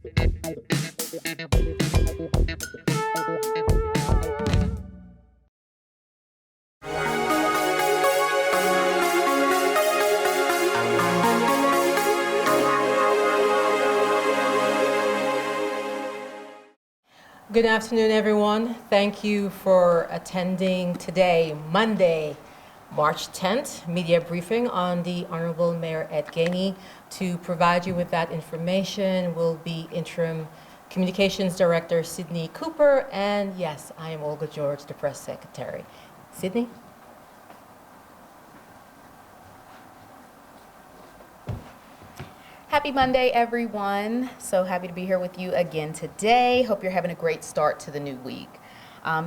Good afternoon, everyone. Thank you for attending today, Monday, March 10th, media briefing on the Honorable Mayor Ed Gainey. To provide you with that information will be Interim Communications Director Sydney Cooper, and yes, I am Olga George, the Press Secretary. Sydney? Happy Monday, everyone. So happy to be here with you again today. Hope you're having a great start to the new week.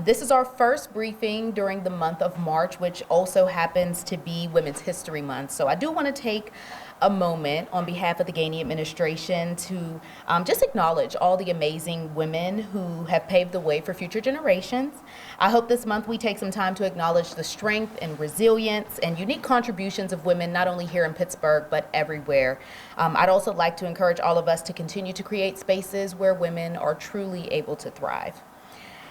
This is our first briefing during the month of March, which also happens to be Women's History Month. So I do want to take a moment on behalf of the Gainey administration to just acknowledge all the amazing women who have paved the way for future generations. I hope this month we take some time to acknowledge the strength and resilience and unique contributions of women, not only here in Pittsburgh, but everywhere. I'd also like to encourage all of us to continue to create spaces where women are truly able to thrive.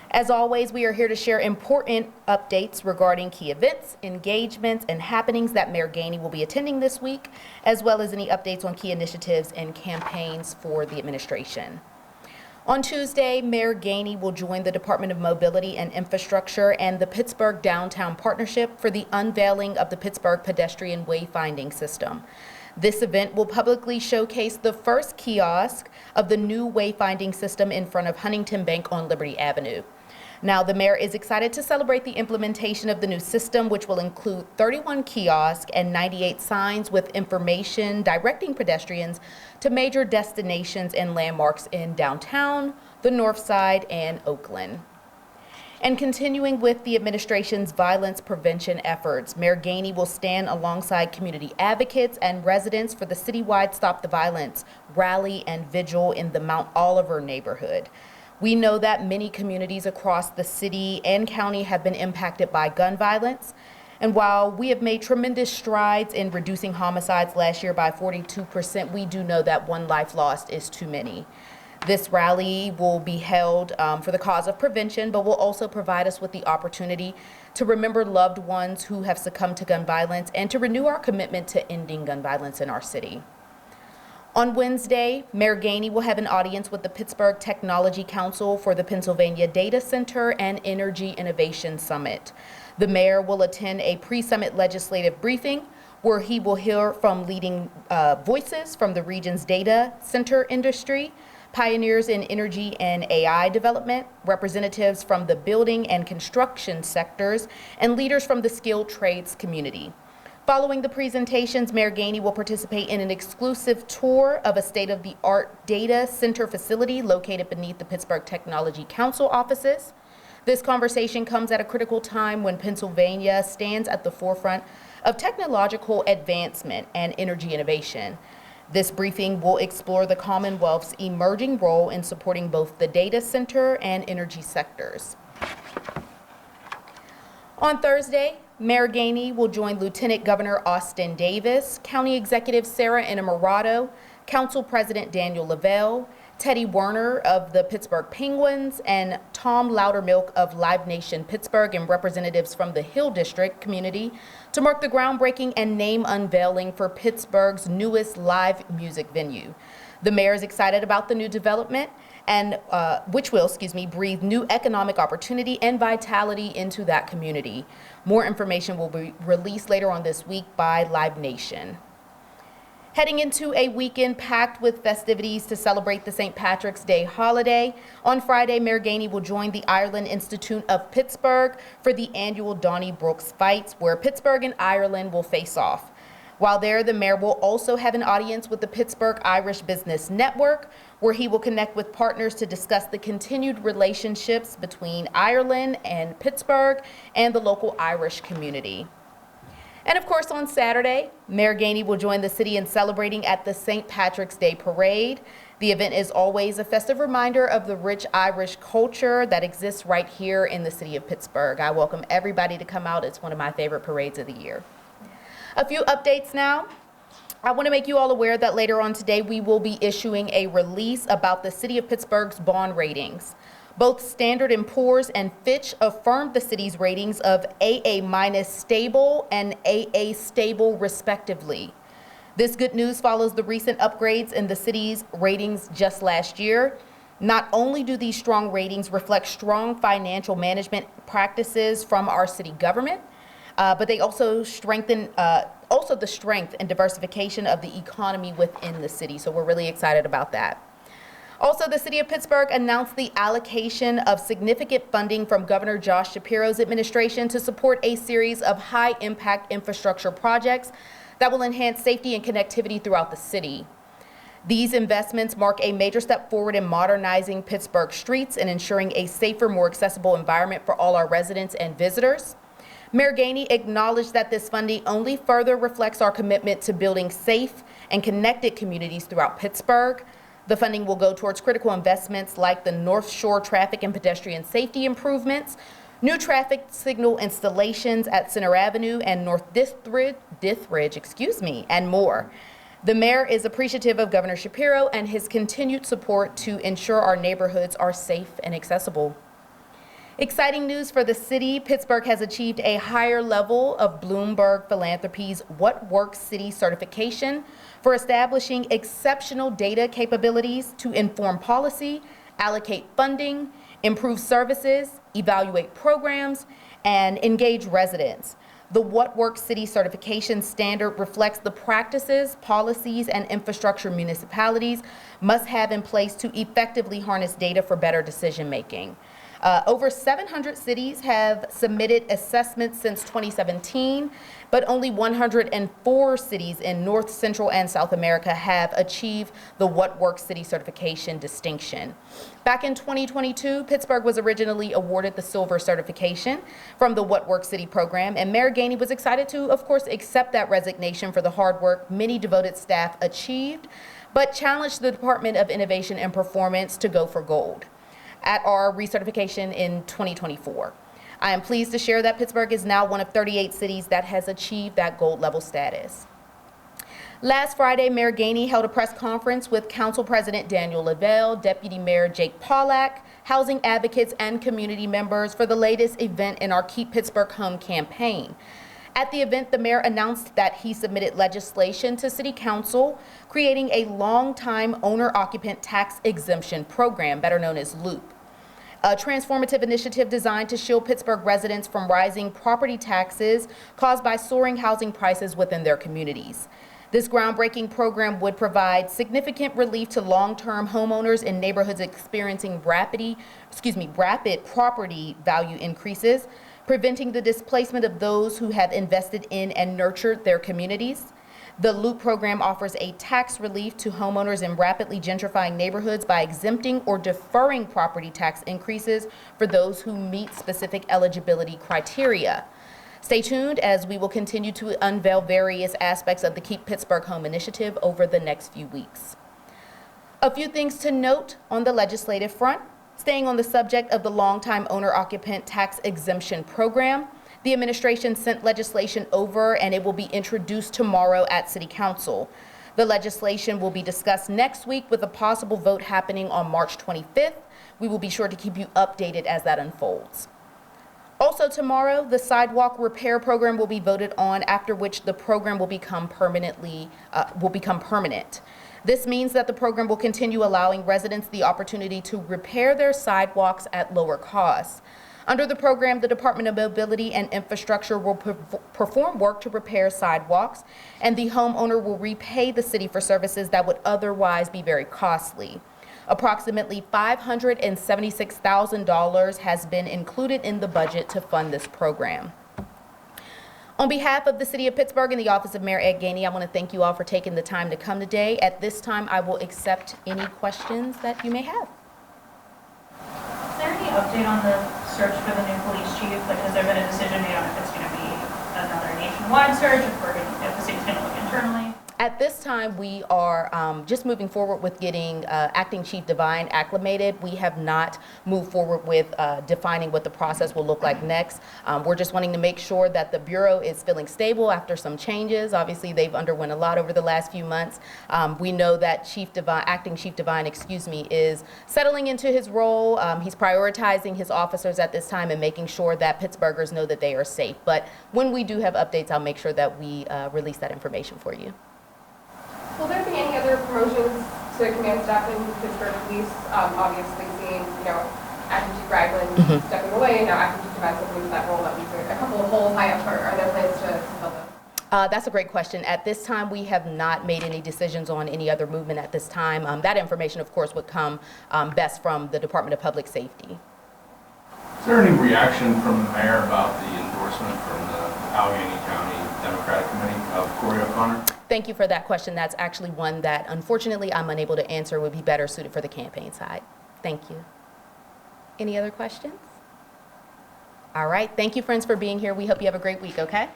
As always, we are here to share important updates regarding key events, engagements, and happenings that Mayor Gainey will be attending this week, as well as any updates on key initiatives and campaigns for the administration. On Tuesday, Mayor Gainey will join the Department of Mobility and Infrastructure and the Pittsburgh Downtown Partnership for the unveiling of the Pittsburgh Pedestrian Wayfinding System. This event will publicly showcase the first kiosk of the new wayfinding system in front of Huntington Bank on Liberty Avenue. Now, the mayor is excited to celebrate the implementation of the new system, which will include 31 kiosks and 98 signs with information directing pedestrians to major destinations and landmarks in downtown, the North Side, and Oakland. And continuing with the administration's violence prevention efforts, Mayor Gainey will stand alongside community advocates and residents for the citywide Stop the Violence rally and vigil in the Mount Oliver neighborhood. We know that many communities across the city and county have been impacted by gun violence. And while we have made tremendous strides in reducing homicides last year by 42%, we do know that one life lost is too many. This rally will be held for the cause of prevention, but will also provide us with the opportunity to remember loved ones who have succumbed to gun violence and to renew our commitment to ending gun violence in our city. On Wednesday, Mayor Gainey will have an audience with the Pittsburgh Technology Council for the Pennsylvania Data Center and Energy Innovation Summit. The mayor will attend a pre-summit legislative briefing where he will hear from leading voices from the region's data center industry, pioneers in energy and AI development, representatives from the building and construction sectors, and leaders from the skilled trades community. Following the presentations, Mayor Gainey will participate in an exclusive tour of a state-of-the-art data center facility located beneath the Pittsburgh Technology Council offices. This conversation comes at a critical time when Pennsylvania stands at the forefront of technological advancement and energy innovation. This briefing will explore the Commonwealth's emerging role in supporting both the data center and energy sectors. On Thursday, Mayor Gainey will join Lieutenant Governor Austin Davis, County Executive Sarah Innamorato, Council President Daniel Lavelle, Teddy Werner of the Pittsburgh Penguins, and Tom Loudermilk of Live Nation Pittsburgh, and representatives from the Hill District community to mark the groundbreaking and name unveiling for Pittsburgh's newest live music venue. The mayor is excited about the new development and which will, breathe new economic opportunity and vitality into that community. More information will be released later on this week by Live Nation. Heading into a weekend packed with festivities to celebrate the St. Patrick's Day holiday, on Friday, Mayor Gainey will join the Ireland Institute of Pittsburgh for the annual Donnybrook's Fights, where Pittsburgh and Ireland will face off. While there, the mayor will also have an audience with the Pittsburgh Irish Business Network, where he will connect with partners to discuss the continued relationships between Ireland and Pittsburgh and the local Irish community. And of course, on Saturday, Mayor Gainey will join the city in celebrating at the St. Patrick's Day Parade. The event is always a festive reminder of the rich Irish culture that exists right here in the city of Pittsburgh. I welcome everybody to come out. It's one of my favorite parades of the year. A few updates now. I want to make you all aware that later on today we will be issuing a release about the City of Pittsburgh's bond ratings. Both Standard & Poor's and Fitch affirmed the city's ratings of AA- stable and AA stable respectively. This good news follows the recent upgrades in the city's ratings just last year. Not only do these strong ratings reflect strong financial management practices from our city government, but they also strengthen the strength and diversification of the economy within the city. So we're really excited about that. Also, the City of Pittsburgh announced the allocation of significant funding from Governor Josh Shapiro's administration to support a series of high-impact infrastructure projects that will enhance safety and connectivity throughout the city. These investments mark a major step forward in modernizing Pittsburgh streets and ensuring a safer, more accessible environment for all our residents and visitors. Mayor Gainey acknowledged that this funding only further reflects our commitment to building safe and connected communities throughout Pittsburgh. The funding will go towards critical investments like the North Shore traffic and pedestrian safety improvements, new traffic signal installations at Center Avenue and North Dithridge, and more. The mayor is appreciative of Governor Shapiro and his continued support to ensure our neighborhoods are safe and accessible. Exciting news for the city. Pittsburgh has achieved a higher level of Bloomberg Philanthropies What Works City certification for establishing exceptional data capabilities to inform policy, allocate funding, improve services, evaluate programs, and engage residents. The What Works City certification standard reflects the practices, policies, and infrastructure municipalities must have in place to effectively harness data for better decision making. Over 700 cities have submitted assessments since 2017, but only 104 cities in North, Central, and South America have achieved the What Works City certification distinction. Back in 2022, Pittsburgh was originally awarded the Silver certification from the What Works City program, and Mayor Gainey was excited to, of course, accept that resignation for the hard work many devoted staff achieved, but challenged the Department of Innovation and Performance to go for gold at our recertification in 2024. I am pleased to share that Pittsburgh is now one of 38 cities that has achieved that gold level status. Last Friday, Mayor Gainey held a press conference with Council President Daniel Lavelle, Deputy Mayor Jake Pollack, housing advocates, and community members for the latest event in our Keep Pittsburgh Home campaign. At the event, the mayor announced that he submitted legislation to City Council creating a long-time owner-occupant tax exemption program, better known as LOOP, a transformative initiative designed to shield Pittsburgh residents from rising property taxes caused by soaring housing prices within their communities. This groundbreaking program would provide significant relief to long-term homeowners in neighborhoods experiencing rapid property value increases, preventing the displacement of those who have invested in and nurtured their communities. The LOOP program offers a tax relief to homeowners in rapidly gentrifying neighborhoods by exempting or deferring property tax increases for those who meet specific eligibility criteria. Stay tuned as we will continue to unveil various aspects of the Keep Pittsburgh Home initiative over the next few weeks. A few things to note on the legislative front. Staying on the subject of the long-time owner-occupant tax exemption program, the administration sent legislation over and it will be introduced tomorrow at City Council. The legislation will be discussed next week with a possible vote happening on March 25th. We will be sure to keep you updated as that unfolds. Also tomorrow, the sidewalk repair program will be voted on, after which the program will become permanent. This means that the program will continue allowing residents the opportunity to repair their sidewalks at lower costs. Under the program, the Department of Mobility and Infrastructure will perform work to repair sidewalks, and the homeowner will repay the city for services that would otherwise be very costly. Approximately $576,000 has been included in the budget to fund this program. On behalf of the City of Pittsburgh and the Office of Mayor Ed Gainey, I want to thank you all for taking the time to come today. At this time, I will accept any questions that you may have. Is there any update on the search for the new police chief? Like, has there been a decision made on if it's going to be another nationwide search, if the city's going to look internally? At this time, we are just moving forward with getting Acting Chief Devine acclimated. We have not moved forward with defining what the process will look like next. We're just wanting to make sure that the Bureau is feeling stable after some changes. Obviously, they've underwent a lot over the last few months. We know that Acting Chief Devine, is settling into his role. He's prioritizing his officers at this time and making sure that Pittsburghers know that they are safe. But when we do have updates, I'll make sure that we release that information for you. Will there be any other promotions to command staff in Pittsburgh Police? Obviously seeing, Acting Chief Ragland stepping away, now Acting Chief Devine stepping into that role, that leaves a couple of holes high up. Are there plans to fill those? That's a great question. At this time, we have not made any decisions on any other movement at this time. That information, of course, would come best from the Department of Public Safety. Is there any reaction from the mayor about the endorsement from the Gainey County Democratic Committee of Corey O'Connor? Thank you for that question. That's actually one that, unfortunately, I'm unable to answer. Would be better suited for the campaign side. Thank you. Any other questions? All right. Thank you, friends, for being here. We hope you have a great week, okay?